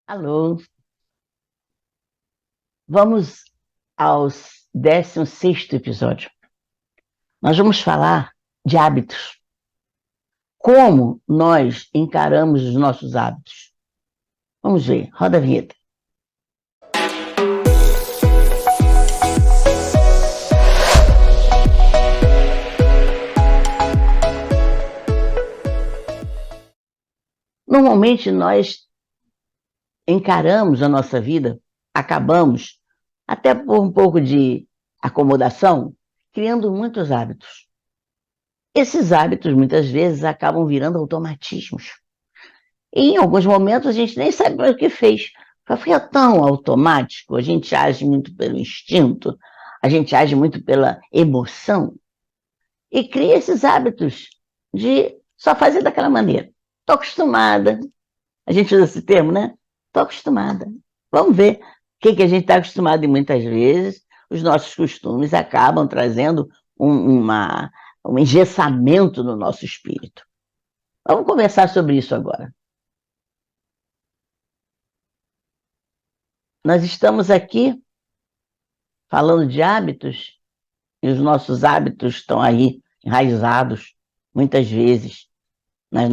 Alô, vamos ao 16º episódio. Nós vamos falar de hábitos. Como nós encaramos os nossos hábitos. Vamos ver, roda a vinheta. Normalmente nós encaramos a nossa vida, acabamos, até por um pouco de acomodação, criando muitos hábitos. Esses hábitos, muitas vezes, acabam virando automatismos. E em alguns momentos a gente nem sabe mais o que fez. Foi tão automático, a gente age muito pelo instinto, a gente age muito pela emoção e cria esses hábitos de só fazer daquela maneira. Estou acostumada, a gente usa esse termo, né? Estou acostumada. Vamos ver o que a gente está acostumado e muitas vezes os nossos costumes acabam trazendo um engessamento no nosso espírito. Vamos conversar sobre isso agora. Nós estamos aqui falando de hábitos e os nossos hábitos estão aí enraizados muitas vezes nas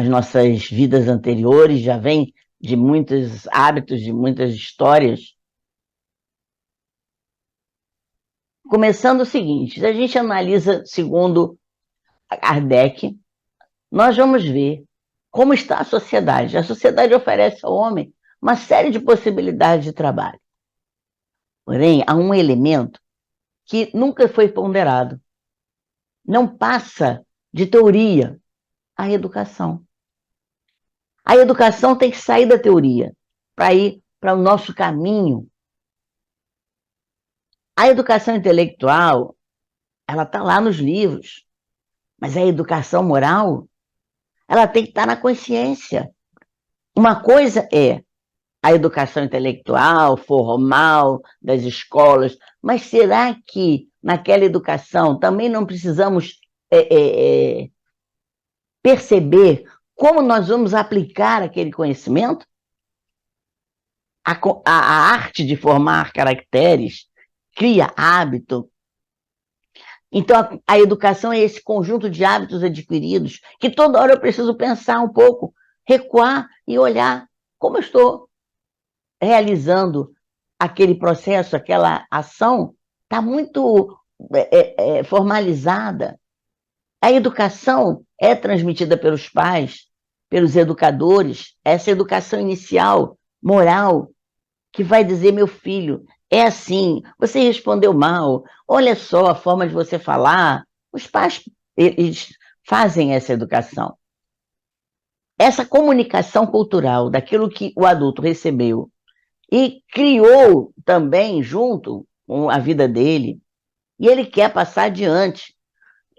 nossas vidas anteriores, já vem de muitos hábitos, de muitas histórias. Começando o seguinte, se a gente analisa segundo Kardec, nós vamos ver como está a sociedade. A sociedade oferece ao homem uma série de possibilidades de trabalho. Porém, há um elemento que nunca foi ponderado. Não passa de teoria a educação. A educação tem que sair da teoria para ir para o nosso caminho. A educação intelectual, ela está lá nos livros, mas a educação moral, ela tem que estar na consciência. Uma coisa é a educação intelectual, formal, das escolas, mas será que naquela educação também não precisamos perceber como nós vamos aplicar aquele conhecimento? A arte de formar caracteres cria hábito. Então, a educação é esse conjunto de hábitos adquiridos que toda hora eu preciso pensar um pouco, recuar e olhar como eu estou realizando aquele processo, aquela ação, está muito formalizada. A educação é transmitida pelos pais, pelos educadores, essa educação inicial, moral, que vai dizer, meu filho, é assim, você respondeu mal, olha só a forma de você falar. Os pais, eles fazem essa educação. Essa comunicação cultural daquilo que o adulto recebeu e criou também junto com a vida dele, e ele quer passar adiante.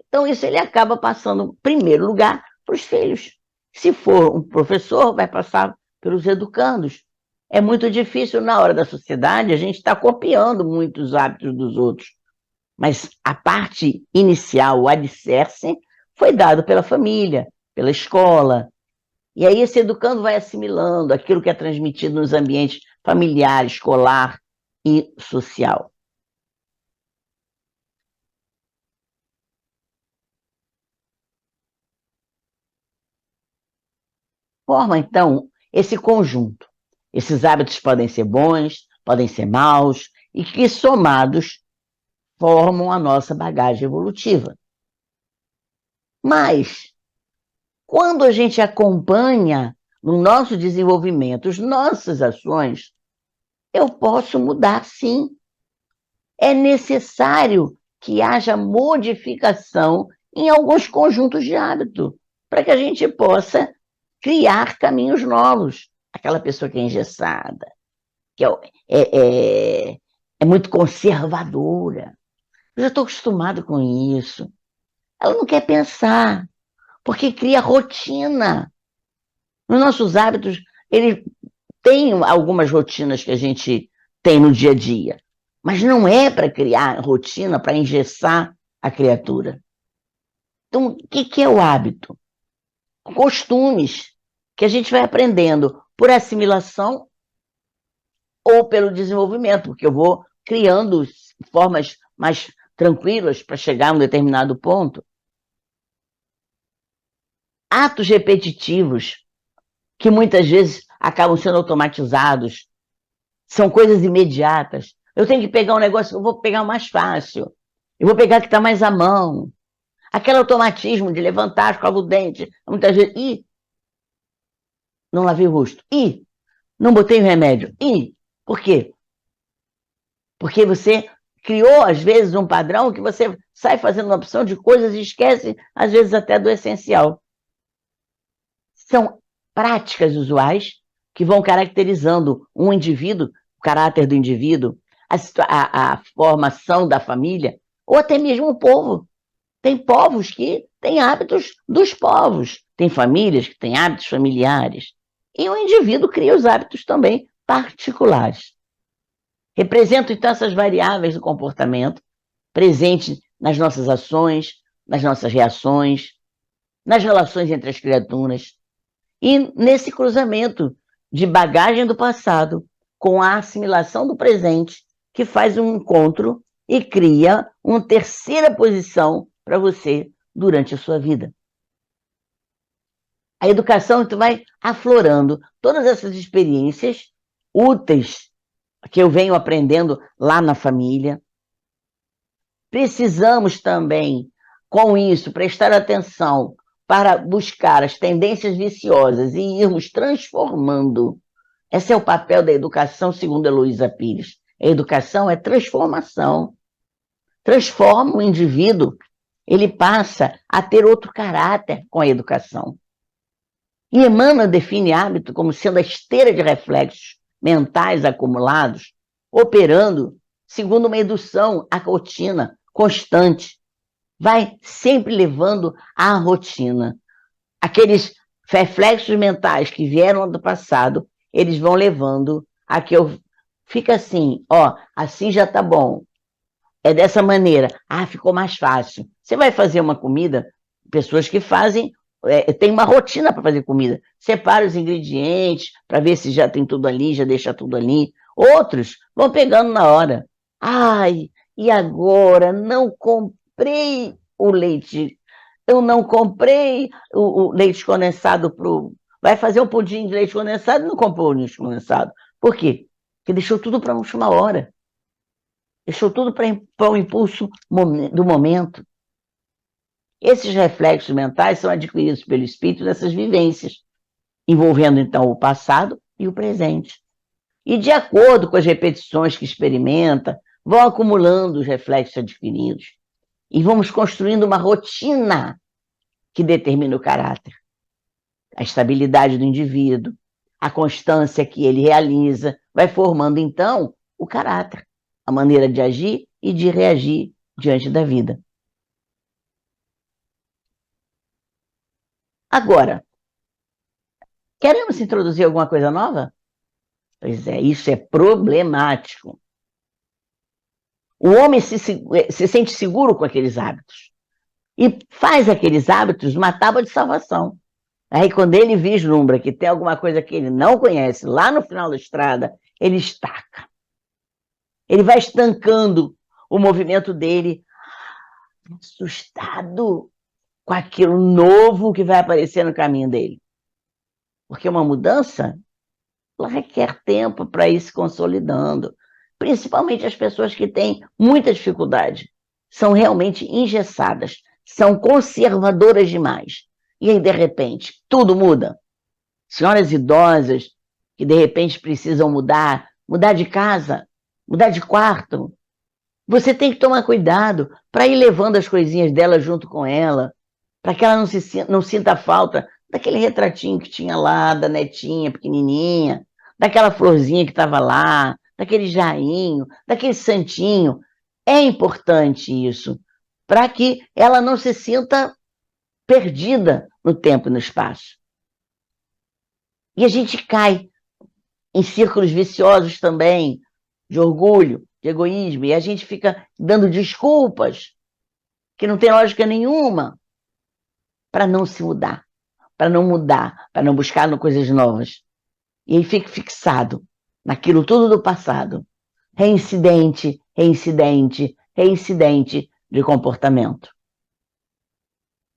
Então, isso ele acaba passando, em primeiro lugar, para os filhos. Se for um professor, vai passar pelos educandos. É muito difícil, na hora da sociedade, a gente está copiando muitos hábitos dos outros. Mas a parte inicial, o alicerce, foi dado pela família, pela escola. E aí esse educando vai assimilando aquilo que é transmitido nos ambientes familiar, escolar e social. Forma, então, esse conjunto. Esses hábitos podem ser bons, podem ser maus, e que, somados, formam a nossa bagagem evolutiva. Mas, quando a gente acompanha no nosso desenvolvimento as nossas ações, eu posso mudar, sim. É necessário que haja modificação em alguns conjuntos de hábito, para que a gente possa criar caminhos novos. Aquela pessoa que é engessada, que é muito conservadora. Eu já estou acostumado com isso. Ela não quer pensar, porque cria rotina. Nos nossos hábitos, ele tem algumas rotinas que a gente tem no dia a dia, mas não é para criar rotina, para engessar a criatura. Então, o que é o hábito? Costumes. que a gente vai aprendendo por assimilação ou pelo desenvolvimento, porque eu vou criando formas mais tranquilas para chegar a um determinado ponto. Atos repetitivos, que muitas vezes acabam sendo automatizados, são coisas imediatas. Eu tenho que pegar um negócio, eu vou pegar o mais fácil, eu vou pegar o que está mais à mão. Aquele automatismo de levantar, escova o dente, muitas vezes, não lavei o rosto, não botei o remédio, por quê? Porque você criou, às vezes, um padrão que você sai fazendo uma opção de coisas e esquece, às vezes, até do essencial. São práticas usuais que vão caracterizando um indivíduo, o caráter do indivíduo, a formação da família, ou até mesmo o povo. Tem povos que têm hábitos dos povos, tem famílias que têm hábitos familiares, e o indivíduo cria os hábitos também particulares. Representam, então, essas variáveis do comportamento presentes nas nossas ações, nas nossas reações, nas relações entre as criaturas, e nesse cruzamento de bagagem do passado com a assimilação do presente, que faz um encontro e cria uma terceira posição para você durante a sua vida. A educação, tu vai aflorando todas essas experiências úteis que eu venho aprendendo lá na família. Precisamos também, com isso, prestar atenção para buscar as tendências viciosas e irmos transformando. Esse é o papel da educação, segundo Heloísa Pires. A educação é transformação. Transforma o indivíduo, ele passa a ter outro caráter com a educação. E Emmanuel define hábito como sendo a esteira de reflexos mentais acumulados, operando segundo uma indução à rotina constante. Vai sempre levando à rotina. Aqueles reflexos mentais que vieram do passado, eles vão levando a que eu fique assim, assim já tá bom. É dessa maneira. Ficou mais fácil. Você vai fazer uma comida, pessoas que fazem, tem uma rotina para fazer comida. Separa os ingredientes para ver se já tem tudo ali, já deixa tudo ali. Outros vão pegando na hora. E agora não comprei o leite. Eu não comprei o leite condensado Vai fazer um pudim de leite condensado e não comprou o leite condensado. Por quê? Porque deixou tudo para a última hora. Deixou tudo para o impulso do momento. Esses reflexos mentais são adquiridos pelo espírito nessas vivências, envolvendo então o passado e o presente. E de acordo com as repetições que experimenta, vão acumulando os reflexos adquiridos. E vamos construindo uma rotina que determina o caráter. A estabilidade do indivíduo, a constância que ele realiza, vai formando então o caráter, a maneira de agir e de reagir diante da vida. Agora, queremos introduzir alguma coisa nova? Pois é, isso é problemático. O homem se sente seguro com aqueles hábitos e faz aqueles hábitos uma tábua de salvação. Aí, quando ele vislumbra que tem alguma coisa que ele não conhece lá no final da estrada, ele estaca. Ele vai estancando o movimento dele, assustado com aquilo novo que vai aparecer no caminho dele. Porque uma mudança, ela requer tempo para ir se consolidando. Principalmente as pessoas que têm muita dificuldade. São realmente engessadas, são conservadoras demais. E aí, de repente, tudo muda. Senhoras idosas que, de repente, precisam mudar de casa, mudar de quarto. Você tem que tomar cuidado para ir levando as coisinhas dela junto com ela, para que ela não sinta falta daquele retratinho que tinha lá, da netinha pequenininha, daquela florzinha que estava lá, daquele jainho, daquele santinho. É importante isso, para que ela não se sinta perdida no tempo e no espaço. E a gente cai em círculos viciosos também, de orgulho, de egoísmo, e a gente fica dando desculpas que não tem lógica nenhuma para não se mudar, para não mudar, para não buscar coisas novas. E aí fica fixado naquilo tudo do passado. Reincidente, reincidente, reincidente de comportamento.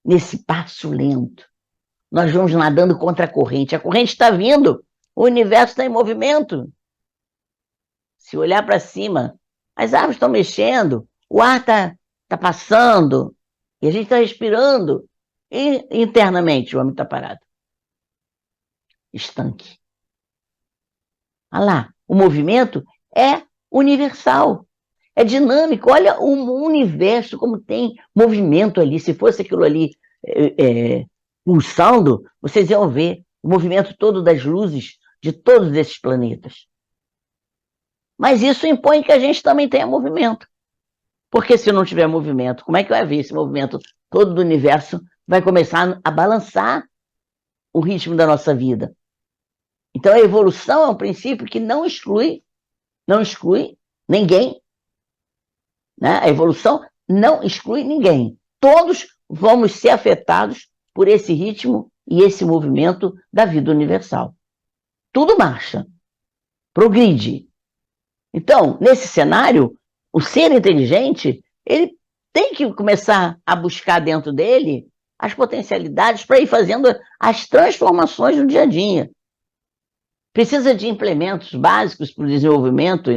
Nesse passo lento, nós vamos nadando contra a corrente. A corrente está vindo, o universo está em movimento. Se olhar para cima, as árvores estão mexendo, o ar tá passando, e a gente está respirando. E internamente o homem está parado. Estanque. Olha lá, o movimento é universal, é dinâmico. Olha o universo como tem movimento ali. Se fosse aquilo ali pulsando, vocês iam ver o movimento todo das luzes de todos esses planetas. Mas isso impõe que a gente também tenha movimento. Porque se não tiver movimento, como é que vai haver esse movimento todo do universo? Vai começar a balançar o ritmo da nossa vida. Então a evolução é um princípio que não exclui ninguém. Né? A evolução não exclui ninguém. Todos vamos ser afetados por esse ritmo e esse movimento da vida universal. Tudo marcha, progride. Então, nesse cenário, o ser inteligente, ele tem que começar a buscar dentro dele as potencialidades para ir fazendo as transformações no dia a dia. Precisa de implementos básicos para o desenvolvimento,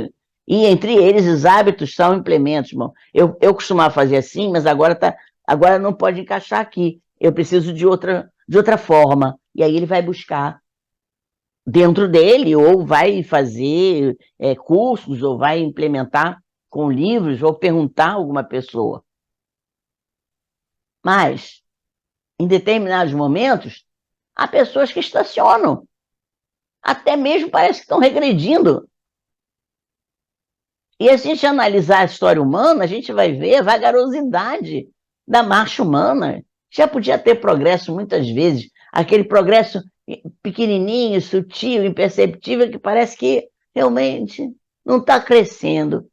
e entre eles os hábitos são implementos. Bom, eu costumava fazer assim, mas agora não pode encaixar aqui. Eu preciso de outra forma. E aí ele vai buscar dentro dele, ou vai fazer cursos, ou vai implementar com livros, ou perguntar a alguma pessoa. Mas, em determinados momentos, há pessoas que estacionam. Até mesmo parece que estão regredindo. E se a gente analisar a história humana, a gente vai ver a vagarosidade da marcha humana. Já podia ter progresso muitas vezes, aquele progresso pequenininho, sutil, imperceptível, que parece que realmente não está crescendo,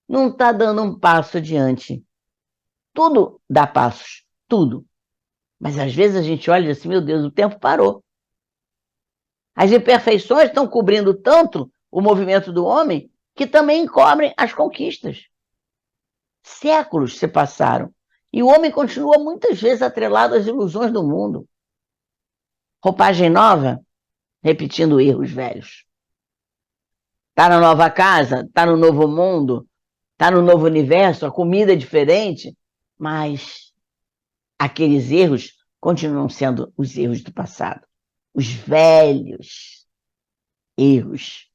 não está dando um passo adiante. Tudo dá passos, tudo. Mas às vezes a gente olha e diz assim, meu Deus, o tempo parou. As imperfeições estão cobrindo tanto o movimento do homem que também cobrem as conquistas. Séculos se passaram e o homem continua muitas vezes atrelado às ilusões do mundo. Roupagem nova, repetindo erros velhos. Está na nova casa, está no novo mundo, está no novo universo, a comida é diferente, mas aqueles erros continuam sendo os erros do passado. Os velhos erros.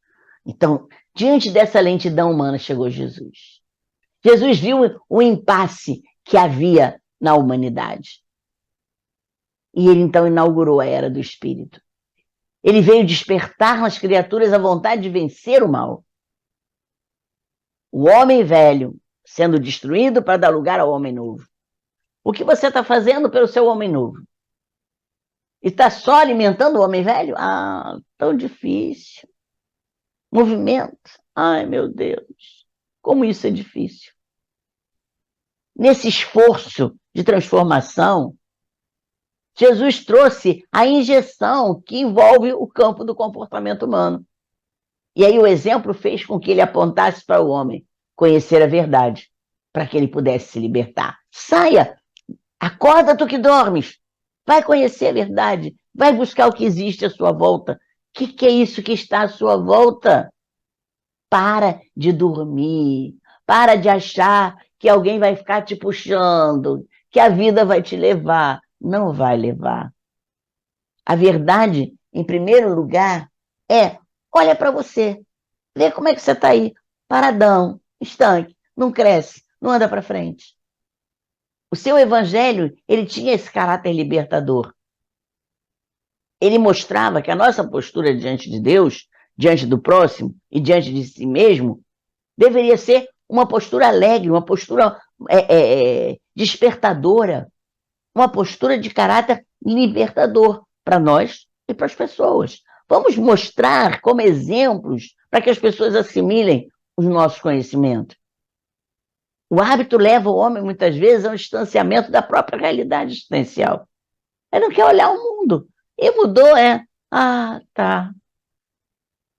Então, diante dessa lentidão humana chegou Jesus. Jesus viu o impasse que havia na humanidade. E ele então inaugurou a era do Espírito. Ele veio despertar nas criaturas a vontade de vencer o mal. O homem velho sendo destruído para dar lugar ao homem novo. O que você está fazendo pelo seu homem novo? Está só alimentando o homem velho? Ah, tão difícil. Movimento. Ai, meu Deus. Como isso é difícil. Nesse esforço de transformação, Jesus trouxe a injeção que envolve o campo do comportamento humano. E aí o exemplo fez com que ele apontasse para o homem conhecer a verdade, para que ele pudesse se libertar. Saia, acorda tu que dormes, vai conhecer a verdade, vai buscar o que existe à sua volta. O que é isso que está à sua volta? Para de dormir, para de achar que alguém vai ficar te puxando, que a vida vai te levar. Não vai levar. A verdade, em primeiro lugar, olha para você, vê como é que você está aí, paradão, estanque, não cresce, não anda para frente. O seu evangelho, ele tinha esse caráter libertador. Ele mostrava que a nossa postura diante de Deus, diante do próximo e diante de si mesmo, deveria ser uma postura alegre, uma postura despertadora, uma postura de caráter libertador para nós e para as pessoas. Vamos mostrar como exemplos para que as pessoas assimilem os nossos conhecimentos. O hábito leva o homem, muitas vezes, a um distanciamento da própria realidade existencial. Ele não quer olhar o mundo. E mudou, é. Ah, tá.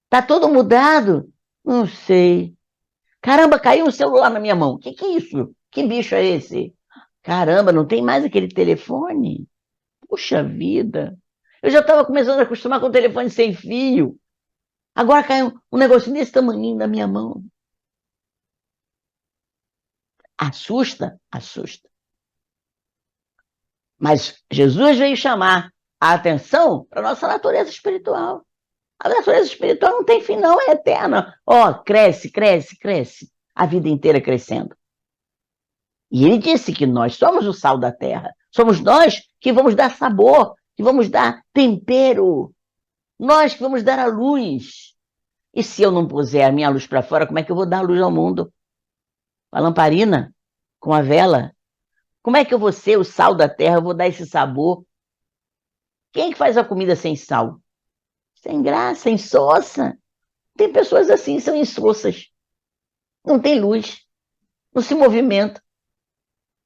Tá todo mudado? Não sei. Caramba, caiu um celular na minha mão. Que é isso? Que bicho é esse? Caramba, não tem mais aquele telefone? Puxa vida. Eu já estava começando a acostumar com o telefone sem fio. Agora caiu um negocinho desse tamanhinho na minha mão. Assusta? Assusta. Mas Jesus veio chamar a atenção para a nossa natureza espiritual. A natureza espiritual não tem fim, não, é eterna. Ó, cresce, cresce, cresce. A vida inteira crescendo. E ele disse que nós somos o sal da terra. Somos nós que vamos dar sabor, que vamos dar tempero. Nós que vamos dar a luz. E se eu não puser a minha luz para fora, como é que eu vou dar a luz ao mundo? Com a lamparina? Com a vela? Como é que eu vou ser o sal da terra? Eu vou dar esse sabor? Quem é que faz a comida sem sal? Sem graça, insossa. Tem pessoas assim, são insossas. Não tem luz, não se movimenta.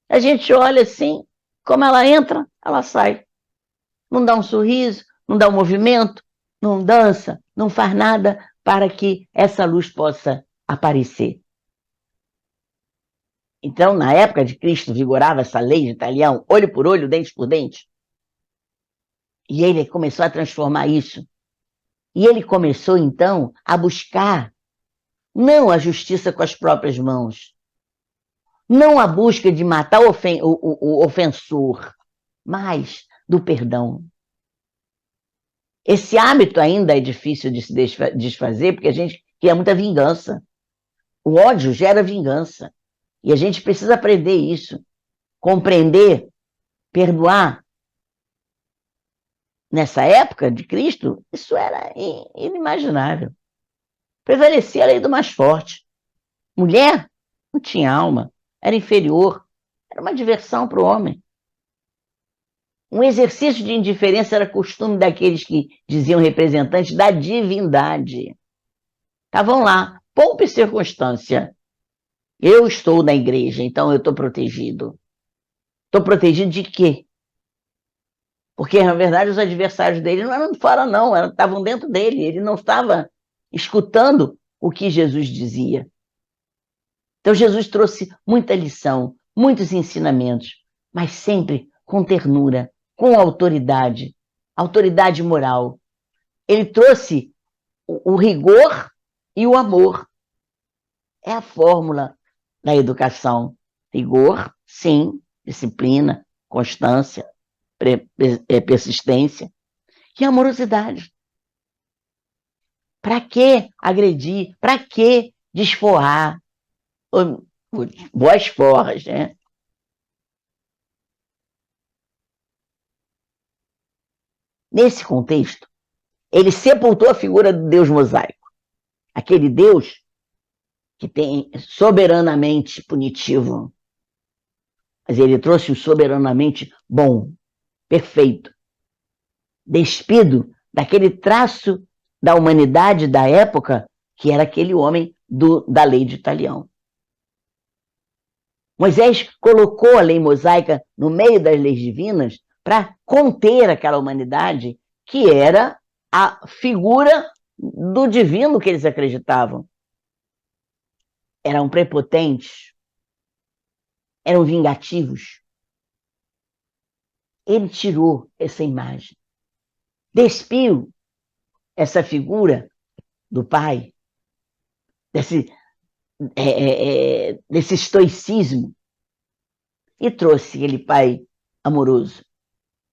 A gente olha assim, como ela entra, ela sai. Não dá um sorriso, não dá um movimento, não dança, não faz nada para que essa luz possa aparecer. Então, na época de Cristo, vigorava essa lei de Italião, olho por olho, dente por dente. E ele começou a transformar isso. E ele começou, então, a buscar não a justiça com as próprias mãos, não a busca de matar o ofensor, mas do perdão. Esse hábito ainda é difícil de se desfazer, porque a gente quer muita vingança. O ódio gera vingança. E a gente precisa aprender isso, compreender, perdoar. Nessa época de Cristo, isso era inimaginável. Prevalecia a lei do mais forte. Mulher não tinha alma, era inferior, era uma diversão para o homem. Um exercício de indiferença era costume daqueles que diziam representantes da divindade. Estavam lá, poupa e circunstância. Eu estou na igreja, então eu estou protegido. Estou protegido de quê? Porque, na verdade, os adversários dele não eram de fora, não, estavam dentro dele. Ele não estava escutando o que Jesus dizia. Então, Jesus trouxe muita lição, muitos ensinamentos, mas sempre com ternura, com autoridade, autoridade moral. Ele trouxe o rigor e o amor. É a fórmula da educação. Rigor, sim, disciplina, constância, persistência e amorosidade. Para que agredir? Para que desforrar? Boas forras, né? Nesse contexto, ele sepultou a figura do Deus mosaico. Aquele Deus que tem soberanamente punitivo. Mas ele trouxe o soberanamente bom, perfeito. Despido daquele traço da humanidade da época, que era aquele homem da lei de Italião. Moisés colocou a lei mosaica no meio das leis divinas para conter aquela humanidade que era a figura do divino que eles acreditavam. Eram prepotentes, eram vingativos. Ele tirou essa imagem, despiu essa figura do pai, desse estoicismo, e trouxe aquele pai amoroso,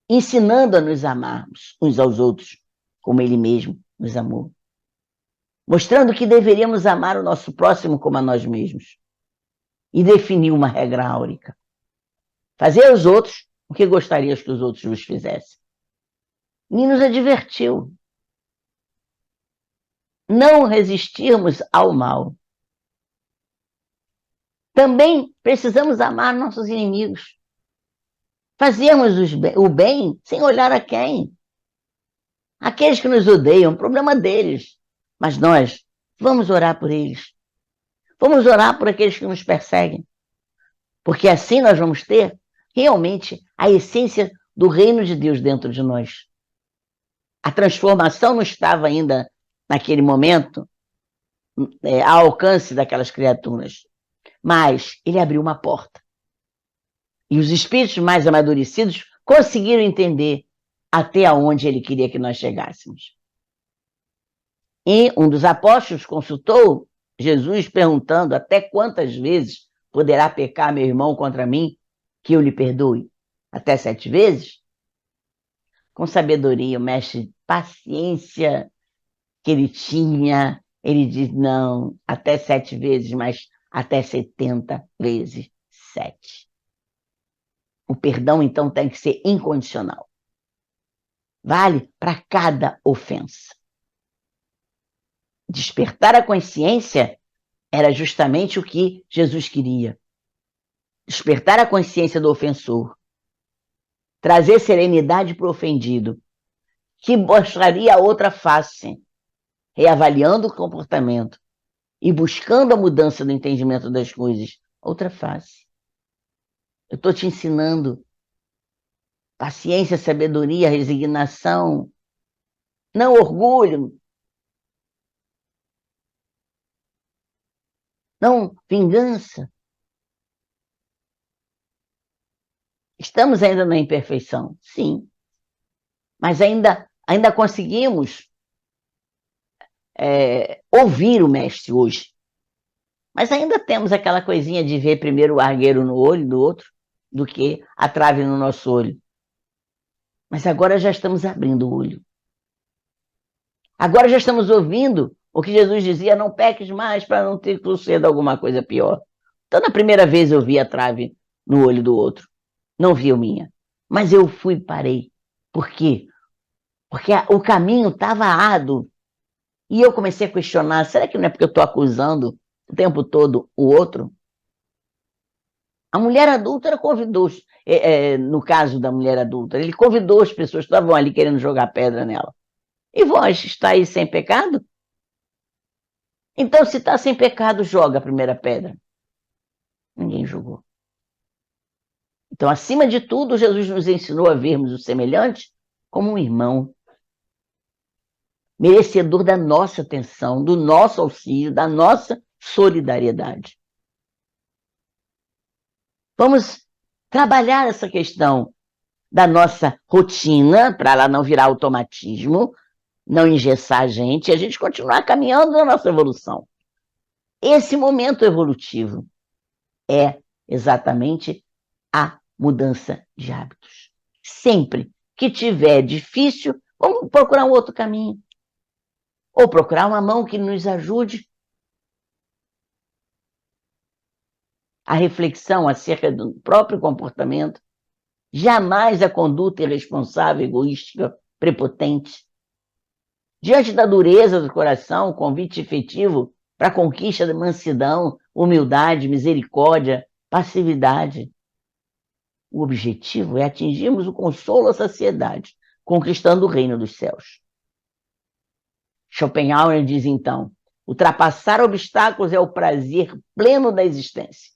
ensinando a nos amarmos uns aos outros, como ele mesmo nos amou. Mostrando que deveríamos amar o nosso próximo como a nós mesmos. E definiu uma regra áurica. Fazer aos outros o que gostarias que os outros vos fizessem. E nos advertiu. Não resistirmos ao mal. Também precisamos amar nossos inimigos. Fazermos o bem sem olhar a quem. Aqueles que nos odeiam, problema deles. Mas nós vamos orar por eles. Vamos orar por aqueles que nos perseguem. Porque assim nós vamos ter realmente a essência do reino de Deus dentro de nós. A transformação não estava ainda, naquele momento, ao alcance daquelas criaturas. Mas ele abriu uma porta. E os espíritos mais amadurecidos conseguiram entender até onde ele queria que nós chegássemos. E um dos apóstolos consultou Jesus perguntando: até quantas vezes poderá pecar meu irmão contra mim que eu lhe perdoe? Até 7 vezes? Com sabedoria, o mestre, paciência que ele tinha, ele diz: não, até 7 vezes, mas até 70 vezes 7. O perdão, então, tem que ser incondicional. Vale para cada ofensa. Despertar a consciência era justamente o que Jesus queria. Despertar a consciência do ofensor. Trazer serenidade para o ofendido, que mostraria a outra face, reavaliando o comportamento e buscando a mudança do entendimento das coisas. Outra face. Eu estou te ensinando paciência, sabedoria, resignação, não orgulho, não vingança. Estamos ainda na imperfeição, sim, mas ainda conseguimos ouvir o mestre hoje. Mas ainda temos aquela coisinha de ver primeiro o argueiro no olho do outro do que a trave no nosso olho. Mas agora já estamos abrindo o olho. Agora já estamos ouvindo o que Jesus dizia: não peques mais para não ter que suceder alguma coisa pior. Então, na primeira vez eu vi a trave no olho do outro. Não vi a minha. Mas eu fui e parei. Por quê? Porque o caminho estava árduo. E eu comecei a questionar: será que não é porque eu estou acusando o tempo todo o outro? A mulher adúltera convidou, no caso da mulher adúltera, ele convidou as pessoas que estavam ali querendo jogar pedra nela. E vós, está aí sem pecado? Então, se está sem pecado, joga a primeira pedra. Ninguém jogou. Então, acima de tudo, Jesus nos ensinou a vermos o semelhante como um irmão, merecedor da nossa atenção, do nosso auxílio, da nossa solidariedade. Vamos trabalhar essa questão da nossa rotina, para ela não virar automatismo, não engessar a gente, e a gente continuar caminhando na nossa evolução. Esse momento evolutivo é exatamente a mudança de hábitos. Sempre que tiver difícil, vamos procurar um outro caminho. Ou procurar uma mão que nos ajude. A reflexão acerca do próprio comportamento. Jamais a conduta irresponsável, egoística, prepotente. Diante da dureza do coração, o convite efetivo para a conquista da mansidão, humildade, misericórdia, passividade. O objetivo é atingirmos o consolo à saciedade, conquistando o reino dos céus. Schopenhauer diz então: ultrapassar obstáculos é o prazer pleno da existência.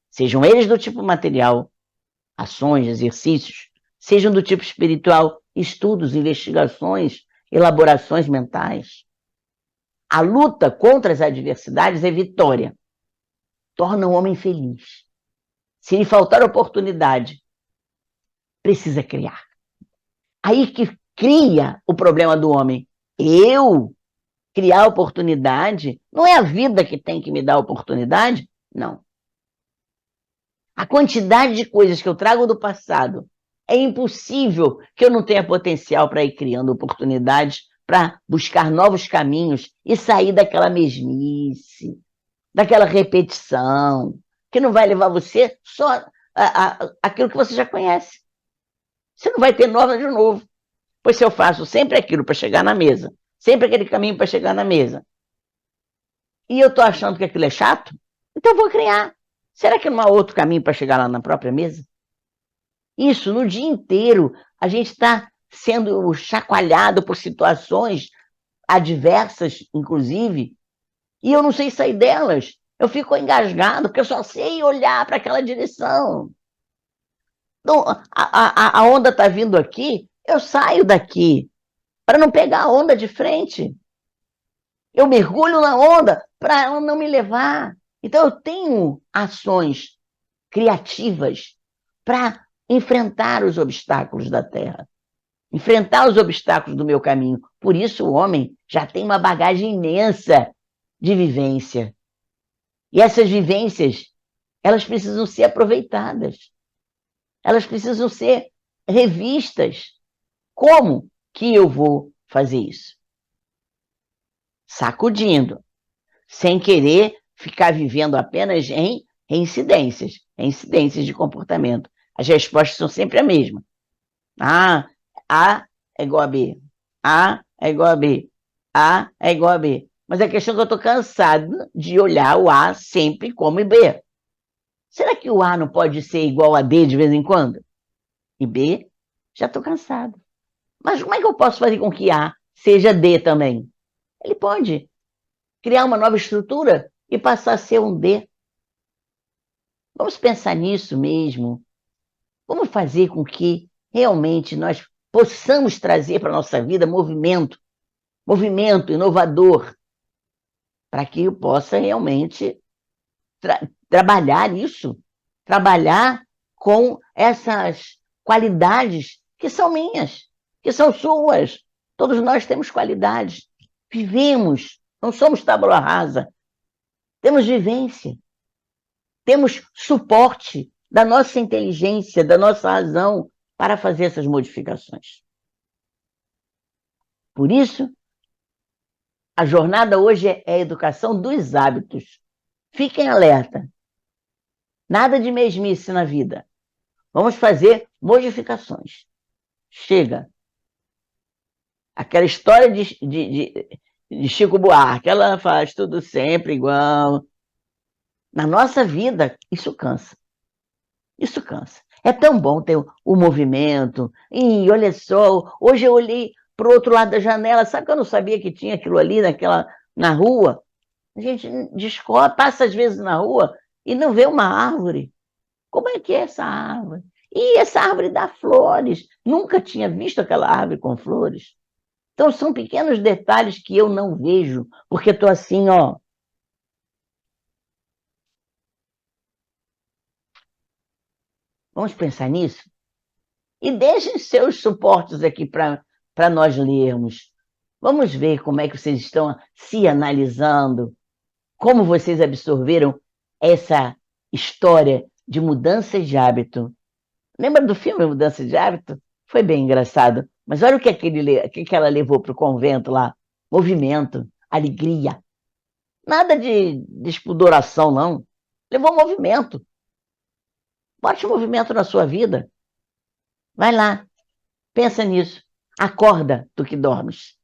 Sejam eles do tipo material, ações, exercícios, sejam do tipo espiritual, estudos, investigações, elaborações mentais. A luta contra as adversidades é vitória. Torna o homem feliz. Se lhe faltar oportunidade, precisa criar. Aí que cria o problema do homem. Eu criar oportunidade? Não é a vida que tem que me dar oportunidade? Não. A quantidade de coisas que eu trago do passado, é impossível que eu não tenha potencial para ir criando oportunidades para buscar novos caminhos e sair daquela mesmice, daquela repetição, que não vai levar você só aquilo que você já conhece. Você não vai ter nada de novo. Pois se eu faço sempre aquilo para chegar na mesa, sempre aquele caminho para chegar na mesa, e eu estou achando que aquilo é chato, então eu vou criar. Será que não há outro caminho para chegar lá na própria mesa? Isso, no dia inteiro, a gente está sendo chacoalhado por situações adversas, inclusive, e eu não sei sair delas. Eu fico engasgado, porque eu só sei olhar para aquela direção. Então, a onda está vindo aqui, eu saio daqui para não pegar a onda de frente. Eu mergulho na onda para ela não me levar. Então, eu tenho ações criativas para enfrentar os obstáculos da Terra, enfrentar os obstáculos do meu caminho. Por isso, o homem já tem uma bagagem imensa de vivência. E essas vivências, elas precisam ser aproveitadas, elas precisam ser revistas. Como que eu vou fazer isso? Sacudindo, sem querer ficar vivendo apenas em reincidências de comportamento. As respostas são sempre a mesma. Ah, A é igual a B. A é igual a B. A é igual a B. Mas a questão é que eu estou cansado de olhar o A sempre como B. Será que o A não pode ser igual a D de vez em quando? E B, já estou cansado. Mas como é que eu posso fazer com que A seja D também? Ele pode criar uma nova estrutura e passar a ser um D. Vamos pensar nisso mesmo. Vamos fazer com que realmente nós possamos trazer para a nossa vida movimento inovador, para que eu possa realmente trabalhar isso, trabalhar com essas qualidades que são minhas, que são suas. Todos nós temos qualidades. Vivemos, não somos tábua rasa. Temos vivência, temos suporte da nossa inteligência, da nossa razão para fazer essas modificações. Por isso, a jornada hoje é a educação dos hábitos. Fiquem alerta. Nada de mesmice na vida. Vamos fazer modificações. Chega. Aquela história de Chico Buarque, ela faz tudo sempre igual. Na nossa vida, isso cansa. Isso cansa. É tão bom ter o movimento. E olha só, hoje eu olhei para o outro lado da janela, sabe que eu não sabia que tinha aquilo ali na rua? A gente descobre, passa às vezes na rua e não vê uma árvore. Como é que é essa árvore? E essa árvore dá flores. Nunca tinha visto aquela árvore com flores. Então, são pequenos detalhes que eu não vejo, porque estou assim, ó. Vamos pensar nisso? E deixem seus suportes aqui para nós lermos. Vamos ver como é que vocês estão se analisando, como vocês absorveram essa história de mudanças de hábito. Lembra do filme Mudança de Hábito? Foi bem engraçado. Mas olha o que ela levou para o convento lá. Movimento, alegria. Nada de despudoração, não. Levou movimento. Bote movimento na sua vida. Vai lá, pensa nisso. Acorda do que dormes.